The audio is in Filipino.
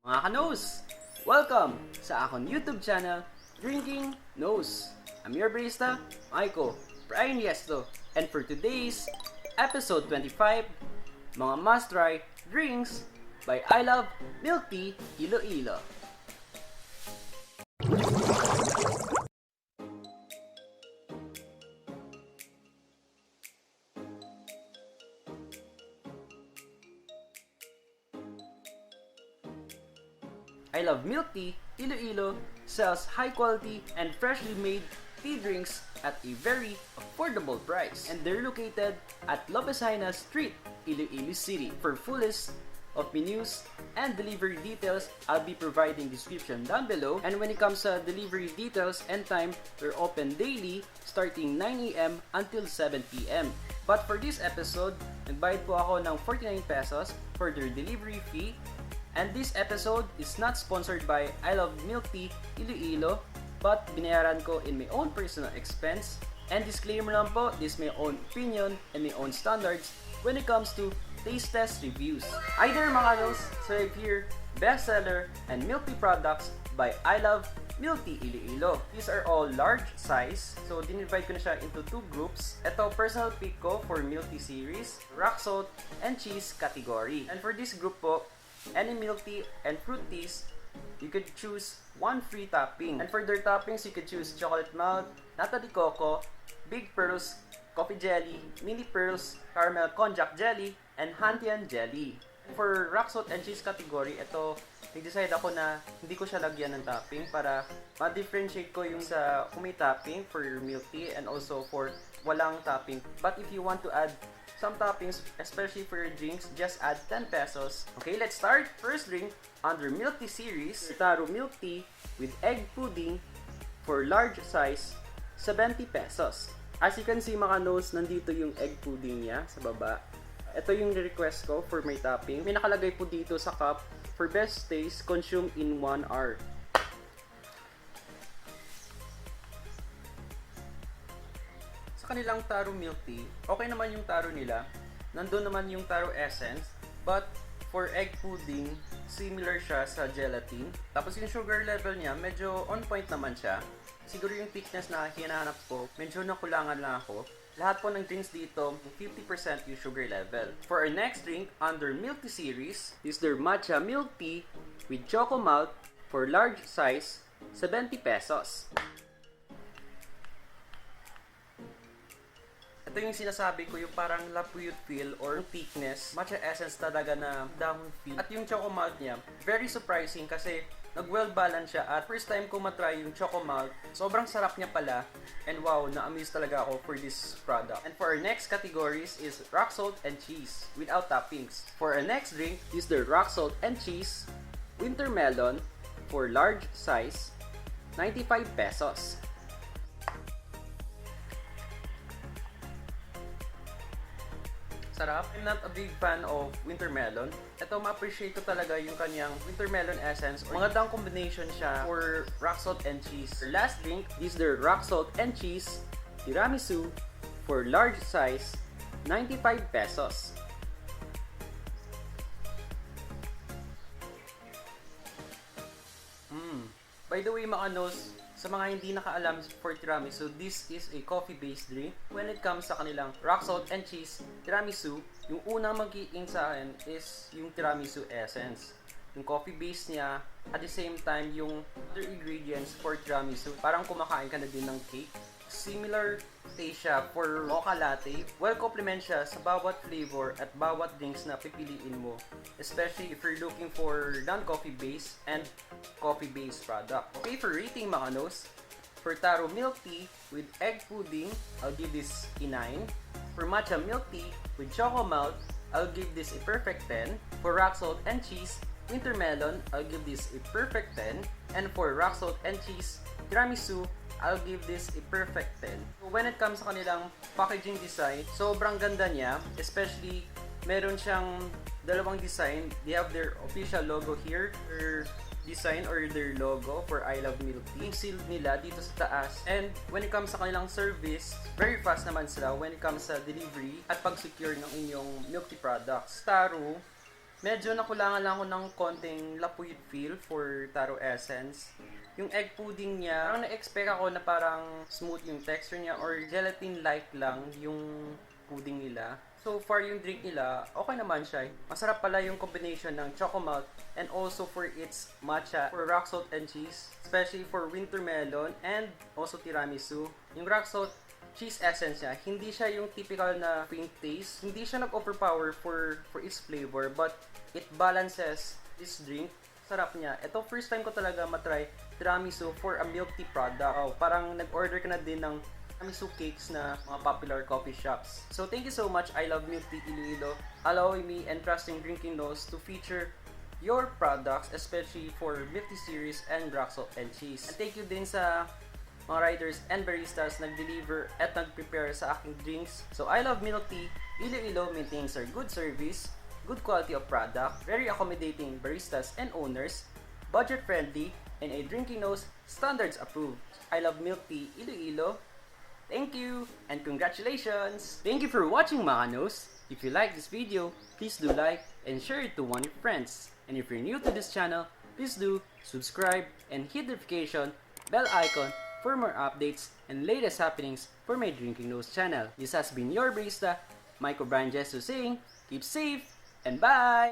Mga ka-Nose! Welcome sa akong YouTube channel, Drinking Nose. I'm your barista, Aiko, Brian Yesto. And for today's episode 25, mga must-try drinks by I Love Milk Tea Iloilo. I Love Milk Tea Iloilo sells high quality and freshly made tea drinks at a very affordable price. And they're located at Lopezina Street, Iloilo City. For full list of menus and delivery details, I'll be providing description down below. And when it comes to delivery details and time, we're open daily starting 9 a.m. until 7 p.m. But for this episode, nagbayad po ako ng 49 pesos for their delivery fee. And this episode is not sponsored by I Love Milk Tea Iloilo, but binayaran ko in my own personal expense. And disclaimer lang po, this is my own opinion and my own standards when it comes to taste test reviews. Either mga Nose, serve here, bestseller, and milk tea products by I Love Milk Tea Iloilo. These are all large size, so dinivide ko na siya into two groups. Ito, personal pick ko for milk tea series, rock salt, and cheese category. And for this group po, any milk tea and fruit teas, you could choose one free topping. And for their toppings, you could choose chocolate malt, nata de coco, big pearls, coffee jelly, mini pearls, caramel konjac jelly, and Hantian jelly. And for rock salt and cheese category, ito, nag-decide ako na hindi ko siya lagyan ng topping para ma-differentiate ko yung sa kung may topping for your milk tea and also for walang topping. But if you want to add some toppings, especially for your drinks, just add 10 pesos. Okay, let's start. First drink under milk tea series, Taro milk tea with egg pudding for large size, 70 pesos. As you can see mga Nose, nandito yung egg pudding niya sa baba. Ito yung request ko for my topping. May nakalagay po dito sa cup, for best taste, consume in 1 hour. Kanilang taro milk tea, okay naman yung taro nila. Nandun naman yung taro essence, but for egg pudding, similar siya sa gelatin. Tapos yung sugar level niya, medyo on point naman siya. Siguro yung thickness na hinahanap ko, medyo nakulangan lang ako. Lahat po ng drinks dito, 50% yung sugar level. For our next drink, under milk tea series, is their matcha milk tea with choco malt for large size, 70 pesos. Ito yung sinasabi ko, yung parang lapuyot feel or thickness, matcha essence talaga na dahon feel. At yung choco malt niya, very surprising kasi nag-well balance siya at first time ko matry yung choco malt, sobrang sarap niya pala. And wow, na-amaze talaga ako for this product. And for our next categories is rock salt and cheese without toppings. For our next drink is the rock salt and cheese winter melon for large size, 95 pesos. Sarap. I'm not a big fan of winter melon. Ito, ma-appreciate ko talaga yung kanyang winter melon essence. Magandang combination siya for rock salt and cheese. For last drink is the rock salt and cheese tiramisu for large size, 95 pesos. By the way mga Nose, sa mga hindi nakaalam for tiramisu, this is a coffee-based drink. When it comes sa kanilang rock salt and cheese tiramisu, yung unang mag-i-in sa akin is yung tiramisu essence. Yung coffee base niya, at the same time yung other ingredients for tiramisu, parang kumakain ka na din ng cake. Similar taste siya for mocha latte. Well, complement siya sa bawat flavor at bawat drinks na pipiliin mo. Especially if you're looking for non-coffee based and coffee based product. Okay, for rating mga Nose, for taro milk tea with egg pudding, I'll give this a 9. For matcha milk tea with choco malt, I'll give this a perfect 10. For rock salt and cheese winter melon, I'll give this a perfect 10. And for rock salt and cheese tiramisu, I'll give this a perfect 10. When it comes sa kanilang packaging design, sobrang ganda niya. Especially, meron siyang dalawang design. They have their official logo here, their design or their logo for I Love Milk Tea. Yung seal nila dito sa taas. And when it comes sa kanilang service, very fast naman sila when it comes sa delivery at pag-secure ng inyong milk tea products. Taro, Medyo nakulangan lang ako ng konting lapuid feel for taro essence. Yung egg pudding niya, parang na-expect ako na parang smooth yung texture niya or gelatin-like lang yung pudding nila. So far yung drink nila, okay naman siya. Masarap pala yung combination ng chocomalt and also for its matcha, for rock salt and cheese, especially for winter melon and also tiramisu. Yung rock salt cheese essence niya, hindi siya yung typical na faint taste. Hindi siya nag-overpower for its flavor, but it balances this drink. Sarap niya. Ito, first time ko talaga matry tiramisu for a milk tea product. Oh, parang nag-order ka na din ng tiramisu cakes na mga popular coffee shops. So, thank you so much, I Love Milk Tea Iloilo, allowing me and trusting Drinking Nose to feature your products, especially for Milk Tea series and rock salt and cheese. And thank you din sa mga riders and baristas nag-deliver at nag-prepare sa aking drinks. So, I Love Milk Tea Iloilo maintains our good service, good quality of product, very accommodating baristas and owners, budget-friendly, and a Drinking Nose standards approved. I Love Milk Tea Iloilo. Thank you and congratulations! Thank you for watching, mga Nose. If you like this video, please do like and share it to one of your friends. And if you're new to this channel, please do subscribe and hit the notification bell icon for more updates and latest happenings for my Drinking Nose channel. This has been your barista, Mike O'Brien Jesus saying, keep safe and bye!